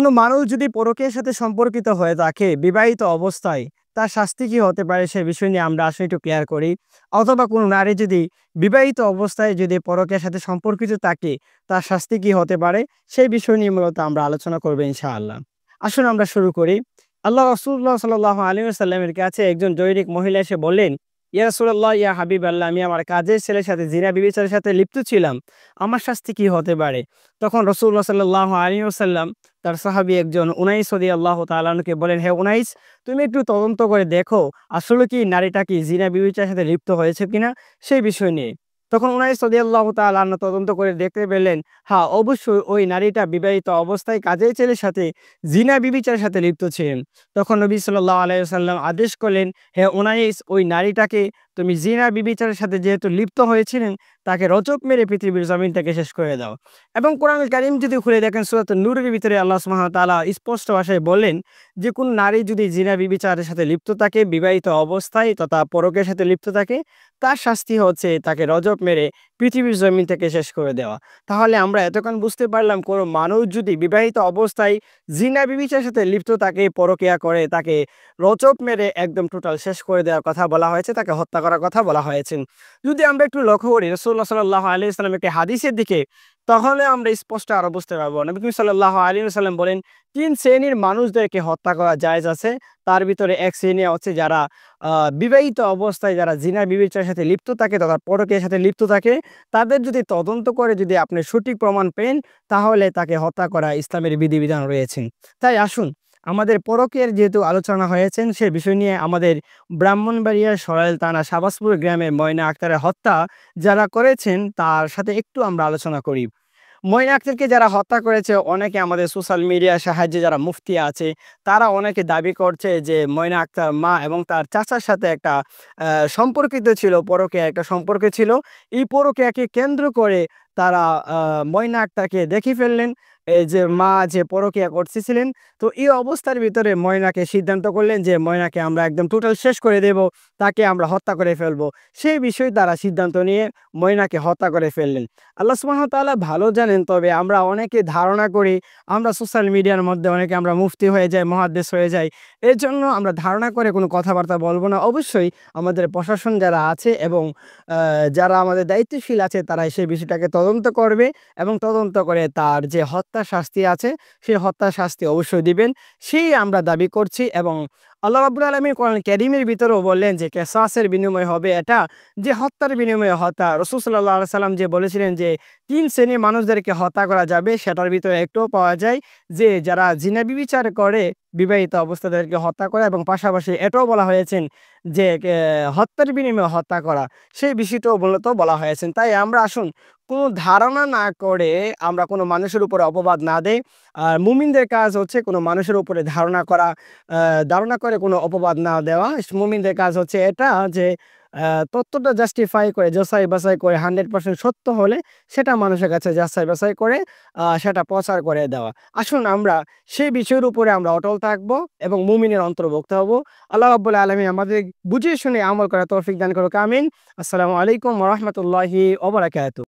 কোনো মানুষ যদি পরকীয়ার সাথে সম্পর্কিত হয়ে থাকে বিবাহিত অবস্থায়, তার শাস্তি কি হতে পারে সে বিষয় নিয়ে আমরা আসলে একটু ক্লিয়ার করি। অথবা কোনো নারী যদি বিবাহিত অবস্থায় যদি পরকীয়ার সাথে সম্পর্কিত থাকে, তার শাস্তি কি হতে পারে সেই বিষয় নিয়ে মূলত আমরা আলোচনা করব ইনশাআল্লাহ। আসুন আমরা শুরু করি। আল্লাহ রাসূলুল্লাহ সাল্লাল্লাহু আলাইহি ওয়াসাল্লামের কাছে একজন জনৈক মহিলা এসে বললেন, ইয়া রাসূলুল্লাহ, ইয়া হাবিবাল্লাহ, আমি আমার কাজের ছেলের সাথে জিনা ব্যভিচারের সাথে লিপ্ত ছিলাম। আমার শাস্তি কি হতে পারে? তখন রাসূলুল্লাহ সাল্লাল্লাহু আলাইহি ওয়াসাল্লাম তার সাহাবী একজন উনাইস রাদিয়াল্লাহু তাআলা আনহুকে বলেন, হে উনাইস, তুমি একটু তদন্ত করে দেখো আসলে কি নারীটা কি জিনা ব্যভিচারের সাথে লিপ্ত হয়েছে কিনা সেই বিষয় নিয়ে। তখন উনাইস রাদিয়াল্লাহু তাআলা আনহু তদন্ত করে দেখতে পেলেন, হ্যাঁ, অবশ্যই ওই নারীটা বিবাহিত অবস্থায় কাজের ছেলের সাথে জিনা ব্যভিচারের সাথে লিপ্ত ছিলেন। তখন নবী সাল্লাল্লাহু আলাইহি ওয়াসাল্লাম আদেশ করলেন, হে উনাইস, ওই নারীটাকে তুমি জিনা ব্যভিচারের সাথে যেহেতু লিপ্ত হয়েছিলেন, তাকে রজক মেরে পৃথিবীর জমিন থেকে শেষ করে দাও। এবং কোরআনুল কারীম যদি খুলে দেখেন সূরা নূরের ভিতরে আল্লাহ সুবহানাহু ওয়া তাআলা স্পষ্ট ভাষায় বললেন যে কোন নারী যদি জিনা ব্যভিচারের সাথে লিপ্ত থাকে বিবাহিত অবস্থায় তথা পরকীয়ার সাথে লিপ্ত থাকে, তার শাস্তি হচ্ছে তাকে রজক মেরে পৃথিবীর জমিন থেকে শেষ করে দেওয়া। তাহলে আমরা এতক্ষণ বুঝতে পারলাম কোন মানুষ যদি বিবাহিত অবস্থায় জিনা ব্যভিচারের সাথে লিপ্ত থাকে, পরকীয়া করে, তাকে রজক মেরে একদম টোটাল শেষ করে দেওয়ার কথা বলা হয়েছে, তাকে হত্যা করার কথা বলা হয়েছে। যদি আমরা একটু লক্ষ্য করি রাসূলুল্লাহ সাল্লাল্লাহু আলাইহি ওয়াসাল্লামের একটি হাদিসের দিকে, তাহলে আমরা স্পষ্ট আরো বুঝতে পারবো। নবী করিম সাল্লাল্লাহু আলাইহি ওয়াসাল্লাম বলেন, ৩ শ্রেণীর মানুষদেরকে হত্যা করা জায়েজ আছে। তার ভিতরে এক শ্রেণী হচ্ছে যারা বিবাহিত অবস্থায় যারা জিনা ব্যভিচারের সাথে লিপ্ত থাকে তথা পরকীয়ার সাথে লিপ্ত থাকে, তাদের যদি তদন্ত করে যদি আপনি সঠিক প্রমাণ পেন, তাহলে তাকে হত্যা করা ইসলামের বিধিবিধান রয়েছে। তাই আসুন, আমাদের পরকীয়ার যেহেতু আলোচনা হয়েছেন সে বিষয় নিয়ে আমাদের ব্রাহ্মণবাড়িয়ার সরাইল থানা শাহবাজপুর গ্রামের ময়না আক্তারের হত্যা যারা করেছেন তার সাথে একটু আমরা আলোচনা করি। ময়না আক্তারকে যারা হত্যা করেছে, অনেকে আমাদের সোশ্যাল মিডিয়ার সাহায্যে যারা মুফতি আছে তারা অনেকে দাবি করছে যে ময়না আক্তার মা এবং তার চাচার সাথে একটা সম্পর্কিত ছিল, পরকীয়া একটা সম্পর্ক ছিল। এই পরকীয়াকে কেন্দ্র করে তারা ময়না আক্তারকে দেখে ফেললেন, এই যে মা যে পরকীয়া করতেছিলেন। তো এই অবস্থার ভিতরে ময়নাকে সিদ্ধান্ত করলেন যে ময়নাকে আমরা একদম টোটাল শেষ করে দেব, তাকে আমরা হত্যা করে ফেলবো। সেই বিষয়ে তারা সিদ্ধান্ত নিয়ে ময়নাকে হত্যা করে ফেললেন। আল্লাহ সুবহানাহু ওয়া তাআলা ভালো জানেন, তবে আমরা অনেকে ধারণা করি, আমরা সোশ্যাল মিডিয়ার মধ্যে অনেকে আমরা মুফতি হয়ে যাই, মুহাদ্দিস হয়ে যাই। এর জন্য আমরা ধারণা করে কোনো কথাবার্তা বলবো না। অবশ্যই আমাদের প্রশাসন যারা আছে এবং যারা আমাদের দায়িত্বশীল আছে তারা সেই বিষয়টাকে তদন্ত করবে এবং তদন্ত করে তার যে হত্যা শাস্তি আছে সেই হত্যা শাস্তি অবশ্যই দিবেন, সেই আমরা দাবি করছি। এবং আল্লাহ রাব্বুল আলামিন কোরআন কারীমের ভিতরেও বললেন যে কিসাসের বিনিময় হবে এটা, যে হত্যার বিনিময়ে হত্যা। রাসূল সাল্লাল্লাহু আলাইহি সাল্লাম যে বলেছিলেন যে ৩ শ্রেণীর মানুষদেরকে হত্যা করা যাবে, সেটার ভিতরে একটাও পাওয়া যায় যে যারা জিনা ব্যভিচার করে বিবাহিত অবস্থাদেরকে হত্যা করা, এবং পাশাপাশি এটাও বলা হয়েছেন যে হত্যার বিনিময়ে হত্যা করা, সেই বিষয়টাও মূলত বলা হয়েছে। তাই আমরা আসুন কোনো ধারণা না করে আমরা কোনো মানুষের উপরে অপবাদ না দেই। আর মুমিনদের কাজ হচ্ছে কোনো মানুষের উপরে ধারণা করা, ধারণা করে কোনো অপবাদ না দেওয়া। মুমিনদের কাজ হচ্ছে এটা যে তথ্যটা জাস্টিফাই করে, যাচাই বাছাই করে 100% সত্য হলে সেটা মানুষের কাছে যাচাই বাছাই করে সেটা প্রচার করে দেওয়া। আসুন আমরা সেই বিষয়ের উপরে আমরা অটল থাকবো এবং মুমিনের অন্তর্ভুক্ত হব। আল্লাহ রাব্বুল আলামিন আমাদের বুঝিয়ে শুনে আমল করার তৌফিক দান করুক, আমিন। আসসালামু আলাইকুম ওয়া রাহমাতুল্লাহি ওয়া বারাকাতুহু।